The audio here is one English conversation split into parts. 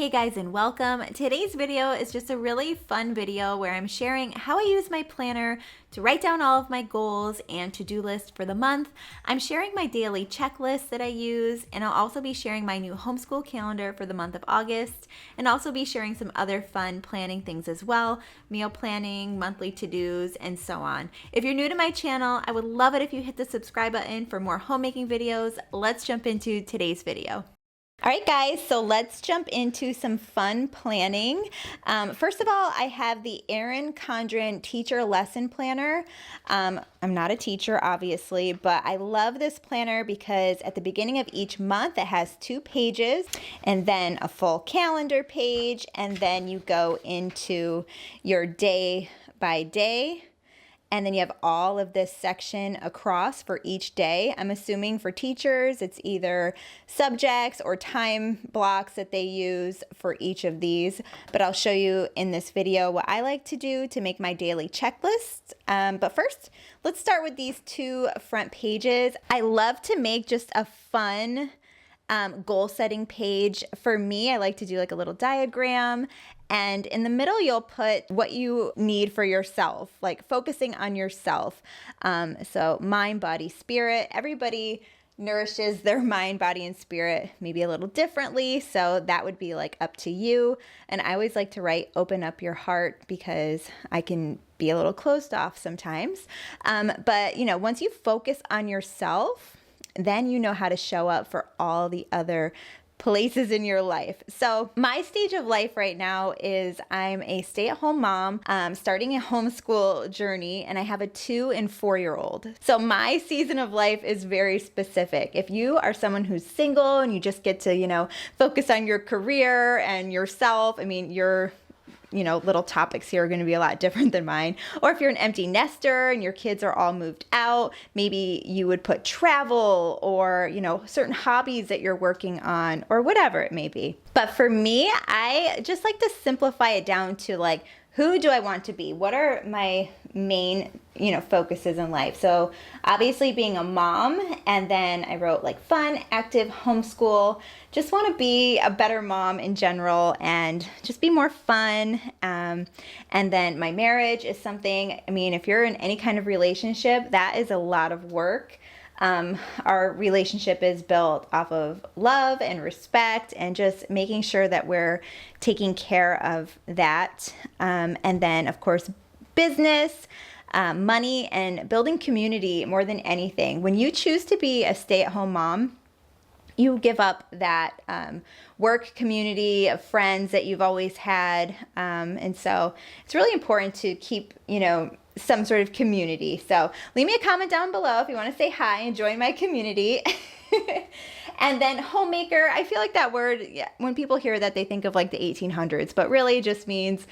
Hey guys, and welcome. Today's video is just a really fun video where I'm sharing how I use my planner to write down all of my goals and to-do list for the month. I'm sharing my daily checklist that I use, and I'll also be sharing my new homeschool calendar for the month of August, and also be sharing some other fun planning things as well, meal planning, monthly to-dos, and so on. If you're new to my channel, I would love it if you hit the subscribe button for more homemaking videos. Let's jump into today's video. All right, guys, so let's jump into some fun planning. First of all, I have the Erin Condren Teacher Lesson Planner. I'm not a teacher, obviously, but I love this planner because at the beginning of each month, it has 2 pages and then a full calendar page, and then you go into your day by day. And then you have all of this section across for each day. I'm assuming for teachers, it's either subjects or time blocks that they use for each of these. But I'll show you in this video what I like to do to make my daily checklist. But first, let's start with these 2 front pages. I love to make just a fun goal setting page. For me, I like to do like a little diagram, and in the middle you'll put what you need for yourself, like focusing on yourself. So mind, body, spirit. Everybody nourishes their mind, body, and spirit maybe a little differently, so that would be like up to you. And I always like to write open up your heart because I can be a little closed off sometimes. But you know, once you focus on yourself, then you know how to show up for all the other places in your life. So my stage of life right now is I'm a stay-at-home mom, starting a homeschool journey, and I have a 2- and 4-year-old. So my season of life is very specific. If you are someone who's single and you just get to, you know, focus on your career and yourself, I mean, little topics here are going to be a lot different than mine. Or if you're an empty nester and your kids are all moved out, maybe you would put travel or, certain hobbies that you're working on or whatever it may be. But for me, I just like to simplify it down to like, who do I want to be? What are my main, focuses in life? So obviously being a mom, and then I wrote like fun, active, homeschool. Just want to be a better mom in general and just be more fun. And then my marriage is something, if you're in any kind of relationship, that is a lot of work. Our relationship is built off of love and respect and just making sure that we're taking care of that. And then, of course, business, money, and building community more than anything. When you choose to be a stay-at-home mom, you give up that work community of friends that you've always had. And so it's really important to keep, some sort of community. So leave me a comment down below if you want to say hi and join my community. And then homemaker, I feel like that word, when people hear that, they think of like the 1800s, but really just means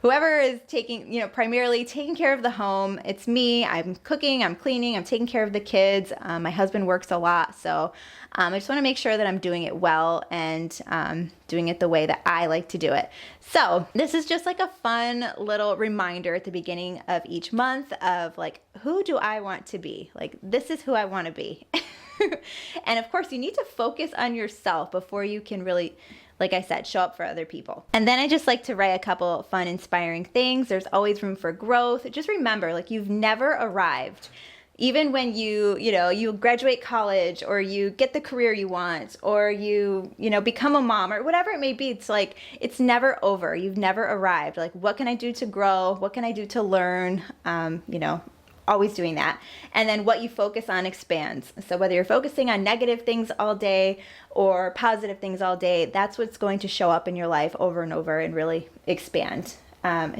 whoever is taking, primarily taking care of the home. It's me. I'm cooking, I'm cleaning, I'm taking care of the kids. My husband works a lot, so I just want to make sure that I'm doing it well and doing it the way that I like to do it. So this is just like a fun little reminder at the beginning of each month of like, who do I want to be? Like, this is who I want to be. And of course, you need to focus on yourself before you can really, like I said, show up for other people. And then I just like to write a couple fun, inspiring things. There's always room for growth. Just remember, like, you've never arrived. Even when you graduate college or you get the career you want or you become a mom or whatever it may be, it's like, it's never over. You've never arrived. Like, what can I do to grow? What can I do to learn? Always doing that. And then what you focus on expands. So whether you're focusing on negative things all day or positive things all day, that's what's going to show up in your life over and over and really expand.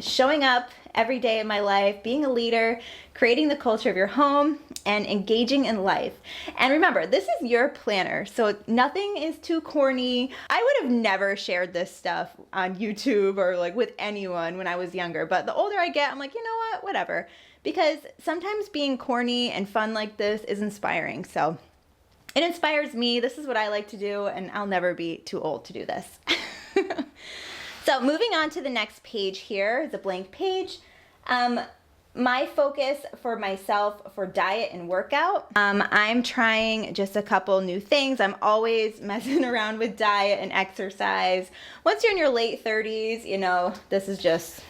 Showing up every day of my life, being a leader, creating the culture of your home, and engaging in life. And remember, this is your planner, so nothing is too corny. I would have never shared this stuff on YouTube or like with anyone when I was younger, but the older I get, I'm like, you know what, whatever. Because sometimes being corny and fun like this is inspiring. So it inspires me. This is what I like to do, and I'll never be too old to do this. So moving on to the next page here, the blank page. my focus for myself for diet and workout, I'm trying just a couple new things. I'm always messing around with diet and exercise. Once you're in your late 30s, you know, this is just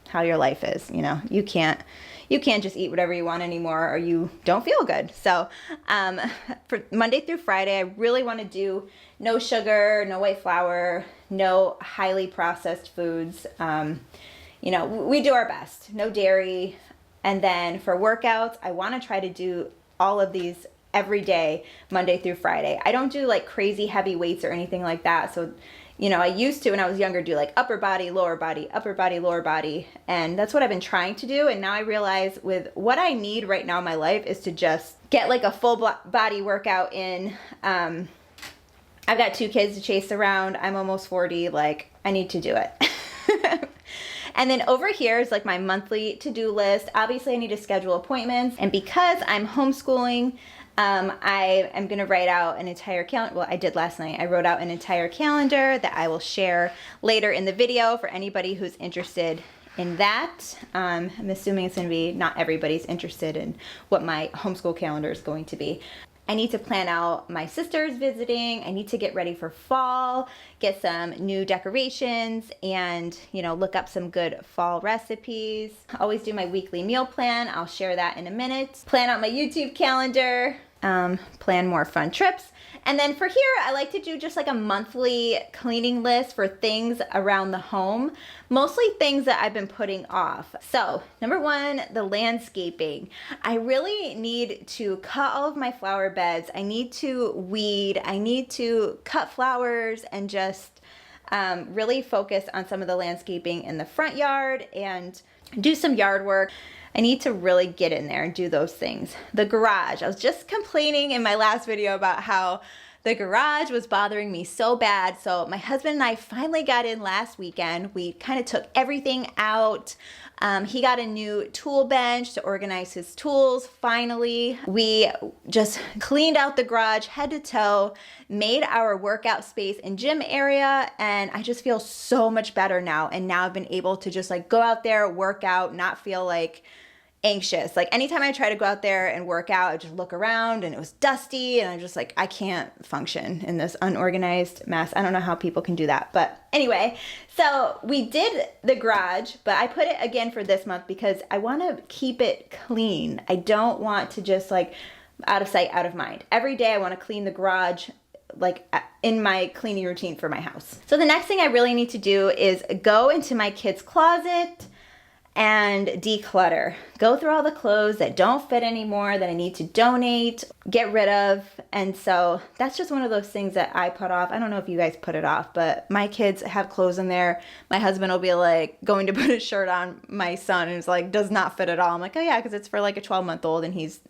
how your life is. You know, you can't just eat whatever you want anymore or you don't feel good. So for Monday through Friday, I really want to do no sugar, no white flour, no highly processed foods. You know, we do our best, no dairy. And then for workouts, I want to try to do all of these every day, Monday through Friday. I don't do like crazy heavy weights or anything like that. So, you know, I used to, when I was younger, do like upper body, lower body, upper body, lower body. And that's what I've been trying to do. And now I realize with what I need right now in my life is to just get like a full body workout in. I've got 2 kids to chase around. I'm almost 40. Like, I need to do it. And then over here is like my monthly to-do list. Obviously, I need to schedule appointments. And because I'm homeschooling, I am going to write out an entire calendar. Well, I did last night. I wrote out an entire calendar that I will share later in the video for anybody who's interested in that. I'm assuming it's going to be not everybody's interested in what my homeschool calendar is going to be. I need to plan out my sisters visiting. I need to get ready for fall, get some new decorations, and, you know, look up some good fall recipes. I always do my weekly meal plan. I'll share that in a minute. Plan out my YouTube calendar, plan more fun trips. And then for here, I like to do just like a monthly cleaning list for things around the home, mostly things that I've been putting off. So number 1, the landscaping. I really need to cut all of my flower beds. I need to weed. I need to cut flowers and just really focus on some of the landscaping in the front yard and do some yard work. I need to really get in there and do those things. The garage. I was just complaining in my last video about how the garage was bothering me so bad. So my husband and I finally got in last weekend. We kind of took everything out. He got a new tool bench to organize his tools. Finally, we just cleaned out the garage head to toe, made our workout space and gym area, and I just feel so much better now. And now I've been able to just like go out there, work out, not feel like anxious. Like anytime I try to go out there and work out, I just look around and it was dusty and I'm just like, I can't function in this unorganized mess. I don't know how people can do that. But anyway, so we did the garage, but I put it again for this month because I want to keep it clean. I don't want to just like out of sight, out of mind. Every day I want to clean the garage like in my cleaning routine for my house. So the next thing I really need to do is go into my kids' closet and declutter. Go through all the clothes that don't fit anymore, that I need to donate, get rid of. And so that's just one of those things that I put off. I don't know if you guys put it off, but my kids have clothes in there. My husband will be like going to put a shirt on my son and it's like, does not fit at all. I'm like, oh yeah, because it's for like a 12-month-old and he's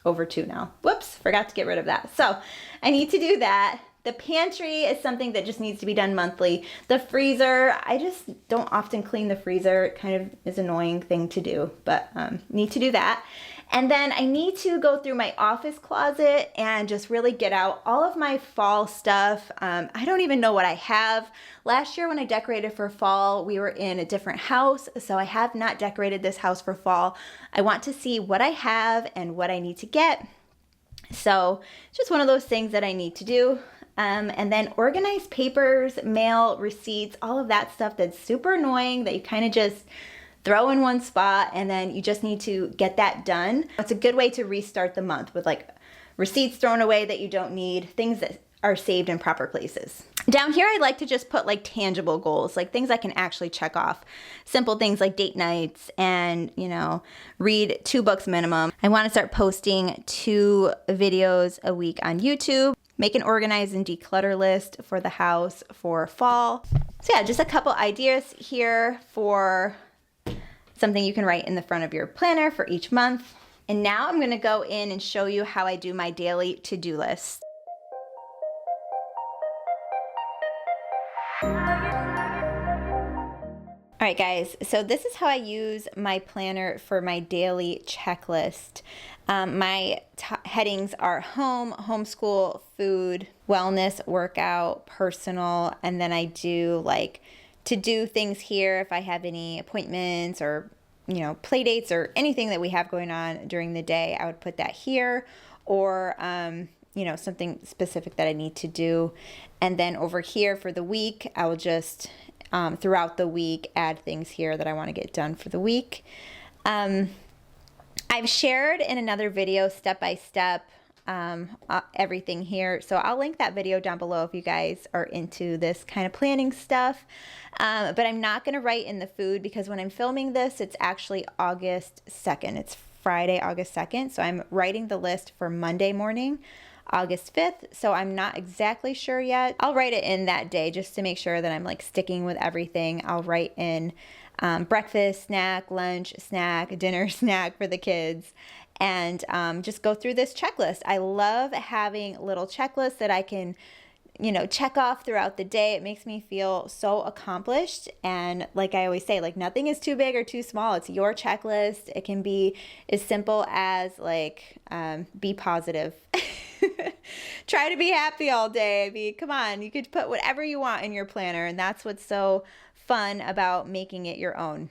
over 2 now. Whoops, forgot to get rid of that. So I need to do that. The pantry is something that just needs to be done monthly. The freezer, I just don't often clean the freezer. It kind of is an annoying thing to do, but need to do that. And then I need to go through my office closet and just really get out all of my fall stuff. I don't even know what I have. Last year when I decorated for fall, we were in a different house, so I have not decorated this house for fall. I want to see what I have and what I need to get. So it's just one of those things that I need to do. And then organize papers, mail, receipts, all of that stuff that's super annoying that you kind of just throw in one spot and then you just need to get that done. It's a good way to restart the month with like receipts thrown away that you don't need, things that are saved in proper places. Down here, I like to just put like tangible goals, like things I can actually check off. Simple things like date nights and, you know, read 2 books minimum. I want to start posting 2 videos a week on YouTube. Make an organize and declutter list for the house for fall. So yeah, just a couple ideas here for something you can write in the front of your planner for each month. And now I'm gonna go in and show you how I do my daily to-do list. All right, guys, so this is how I use my planner for my daily checklist. My headings are home, homeschool, food, wellness, workout, personal, and then I do like to do things here if I have any appointments or play dates or anything that we have going on during the day, I would put that here, or, something specific that I need to do. And then over here for the week, I will just, throughout the week, add things here that I want to get done for the week. I've shared in another video step-by-step everything here. So I'll link that video down below if you guys are into this kind of planning stuff. But I'm not going to write in the food because when I'm filming this, it's actually August 2nd. It's Friday, August 2nd. So I'm writing the list for Monday morning, August 5th. So I'm not exactly sure yet. I'll write it in that day just to make sure that I'm like sticking with everything. I'll write in breakfast, snack, lunch, snack, dinner, snack for the kids, and just go through this checklist. I love having little checklists that I can, check off throughout the day. It makes me feel so accomplished. And like I always say, like nothing is too big or too small. It's your checklist. It can be as simple as like, be positive. Try to be happy all day. I mean, come on, you could put whatever you want in your planner, and that's what's so fun about making it your own.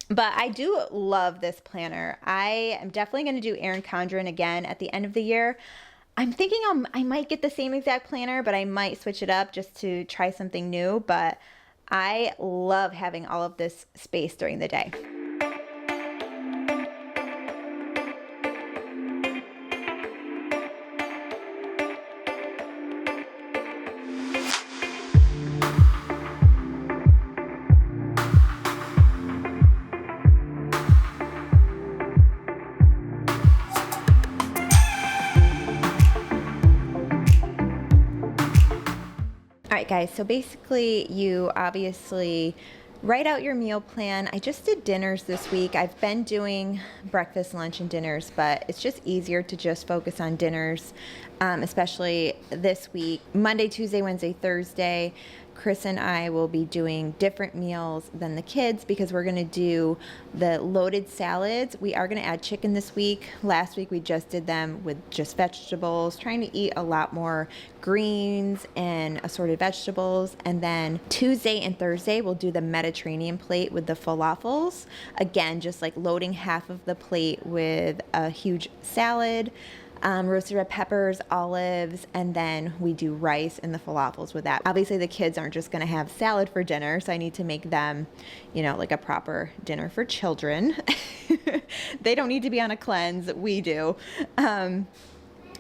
But I do love this planner. I am definitely going to do Erin Condren again at the end of the year. I'm thinking I might get the same exact planner, but I might switch it up just to try something new. But I love having all of this space during the day. All right, guys, so basically you obviously write out your meal plan. I just did dinners this week. I've been doing breakfast, lunch, and dinners, but it's just easier to just focus on dinners, especially this week. Monday, Tuesday, Wednesday, Thursday, Chris and I will be doing different meals than the kids because we're going to do the loaded salads. We are going to add chicken this week. Last week we just did them with just vegetables, trying to eat a lot more greens and assorted vegetables. And then Tuesday and Thursday we'll do the Mediterranean plate with the falafels. Again, just like loading half of the plate with a huge salad, roasted red peppers, olives, and then we do rice and the falafels with that. Obviously the kids aren't just gonna have salad for dinner, so I need to make them, like a proper dinner for children. They don't need to be on a cleanse, we do.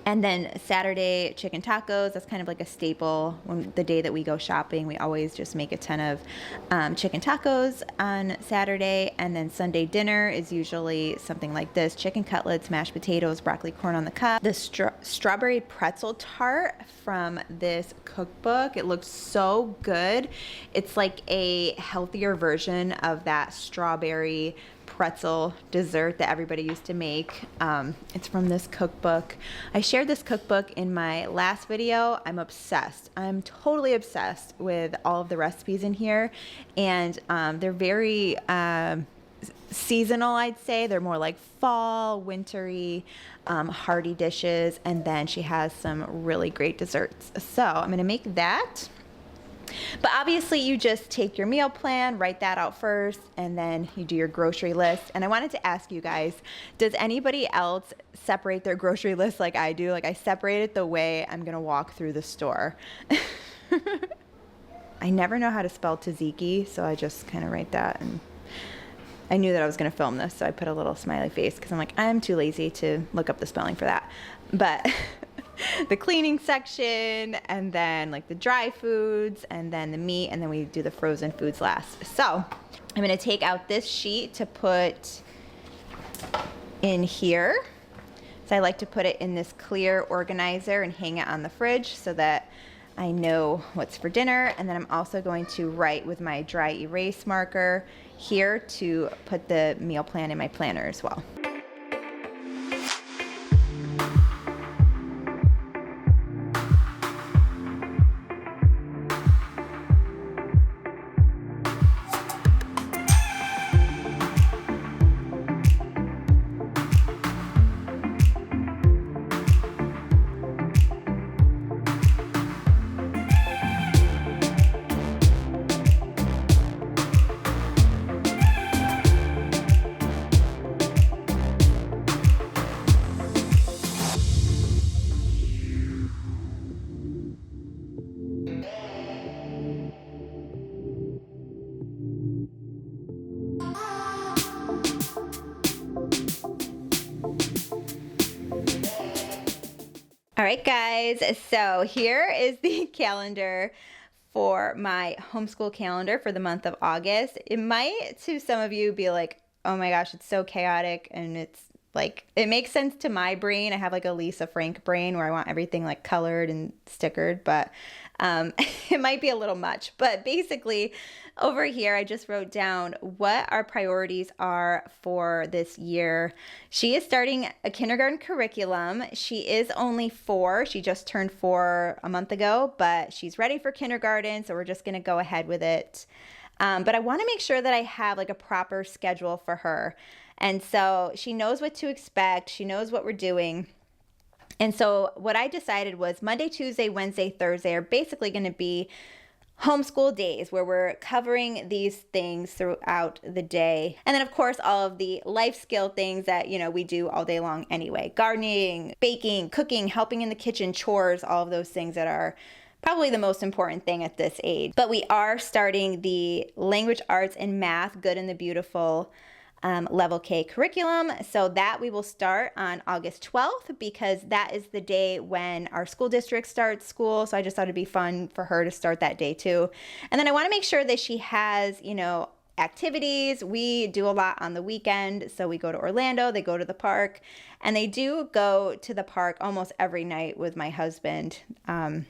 And then Saturday, chicken tacos. That's kind of like a staple. The day that we go shopping, we always just make a ton of chicken tacos on Saturday. And then Sunday dinner is usually something like this: chicken cutlets, mashed potatoes, broccoli, corn on the cob. The strawberry pretzel tart from this cookbook. It looks so good. It's like a healthier version of that strawberry pretzel dessert that everybody used to make. It's from this cookbook. I shared this cookbook in my last video. I'm obsessed. I'm totally obsessed with all of the recipes in here, and they're very seasonal, I'd say. They're more like fall, wintry, hearty dishes, and then she has some really great desserts. So I'm gonna make that. But obviously you just take your meal plan, write that out first, and then you do your grocery list. And I wanted to ask you guys, does anybody else separate their grocery list like I do? Like I separate it the way I'm gonna walk through the store. I never know how to spell tzatziki, so I just kind of write that. And I knew that I was gonna film this, so I put a little smiley face because I'm like, I'm too lazy to look up the spelling for that. But the cleaning section, and then like the dry foods, and then the meat, and then we do the frozen foods last. So I'm gonna take out this sheet to put in here. So I like to put it in this clear organizer and hang it on the fridge so that I know what's for dinner. And then I'm also going to write with my dry erase marker here to put the meal plan in my planner as well. All right, guys, so here is the calendar for my homeschool calendar for the month of August. It might, to some of you, be like, oh my gosh, it's so chaotic, and it's like, it makes sense to my brain. I have like a Lisa Frank brain where I want everything like colored and stickered, but it might be a little much. But basically, over here, I just wrote down what our priorities are for this year. She is starting a kindergarten curriculum. She is only 4. She just turned 4 a month ago, but she's ready for kindergarten, so we're just going to go ahead with it. But I want to make sure that I have like a proper schedule for her. And so she knows what to expect. She knows what we're doing. And so what I decided was Monday, Tuesday, Wednesday, Thursday are basically going to be homeschool days where we're covering these things throughout the day. And then of course, all of the life skill things that, we do all day long anyway. Gardening, baking, cooking, helping in the kitchen, chores, all of those things that are probably the most important thing at this age. But we are starting the language arts and math, good and the beautiful level K curriculum. So that we will start on August 12th because that is the day when our school district starts school. So I just thought it'd be fun for her to start that day too. And then I want to make sure that she has, activities. We do a lot on the weekend. So we go to Orlando, they go to the park, and they do go to the park almost every night with my husband. And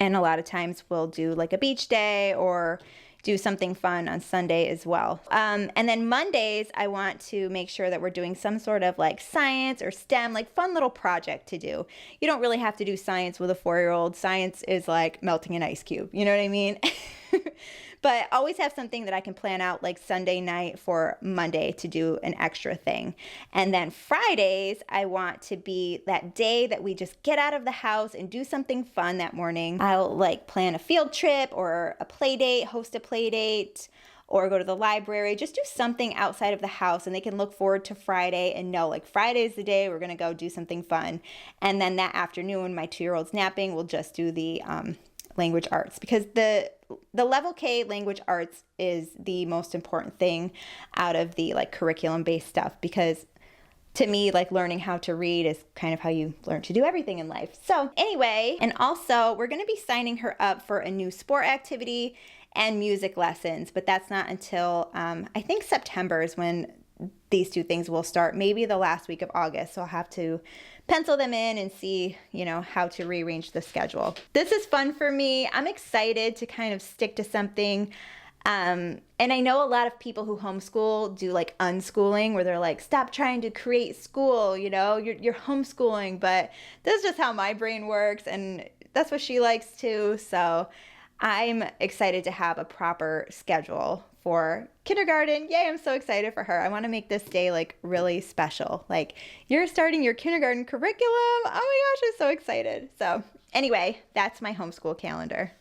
a lot of times we'll do like a beach day or do something fun on Sunday as well. And then Mondays, I want to make sure that we're doing some sort of like science or STEM, like fun little project to do. You don't really have to do science with a 4-year-old. Science is like melting an ice cube. You know what I mean? But always have something that I can plan out like Sunday night for Monday to do an extra thing. And then Fridays, I want to be that day that we just get out of the house and do something fun that morning. I'll like plan a field trip or a play date, host a play date, or go to the library. Just do something outside of the house, and they can look forward to Friday and know like Friday's the day we're gonna go do something fun. And then that afternoon, when my 2-year-old's napping, we'll just do the language arts, because the level K language arts is the most important thing out of the like curriculum based stuff, because to me, like learning how to read is kind of how you learn to do everything in life. So anyway, and also we're going to be signing her up for a new sport activity and music lessons, but that's not until I think September is when these 2 things will start, maybe the last week of August. So I'll have to pencil them in and see, how to rearrange the schedule. This is fun for me. I'm excited to kind of stick to something. And I know a lot of people who homeschool do like unschooling, where they're like, stop trying to create school, you're homeschooling. But this is just how my brain works, and that's what she likes too. So I'm excited to have a proper schedule for kindergarten. Yay, I'm so excited for her. I want to make this day like really special. Like, you're starting your kindergarten curriculum. Oh my gosh, I'm so excited. So anyway, that's my homeschool calendar.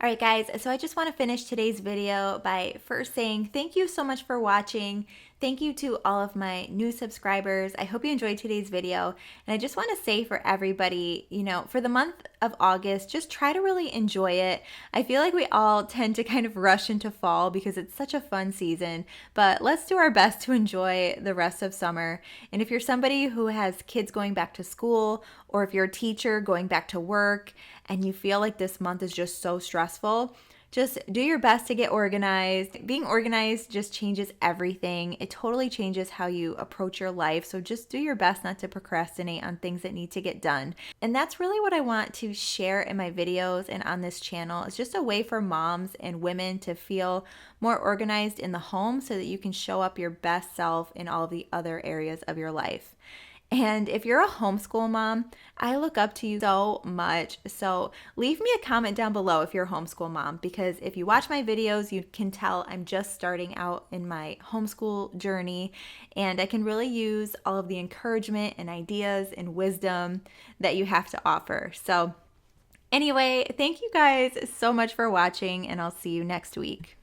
All right, guys, so I just want to finish today's video by first saying thank you so much for watching. Thank you to all of my new subscribers. I hope you enjoyed today's video. And I just want to say for everybody, for the month of August, just try to really enjoy it. I feel like we all tend to kind of rush into fall because it's such a fun season, but let's do our best to enjoy the rest of summer. And if you're somebody who has kids going back to school, or if you're a teacher going back to work and you feel like this month is just so stressful, just do your best to get organized. Being organized just changes everything. It totally changes how you approach your life. So just do your best not to procrastinate on things that need to get done. And that's really what I want to share in my videos and on this channel. It's just a way for moms and women to feel more organized in the home so that you can show up your best self in all of the other areas of your life. And if you're a homeschool mom, I look up to you so much. So leave me a comment down below if you're a homeschool mom, because if you watch my videos, you can tell I'm just starting out in my homeschool journey, and I can really use all of the encouragement and ideas and wisdom that you have to offer. So anyway, thank you guys so much for watching, and I'll see you next week.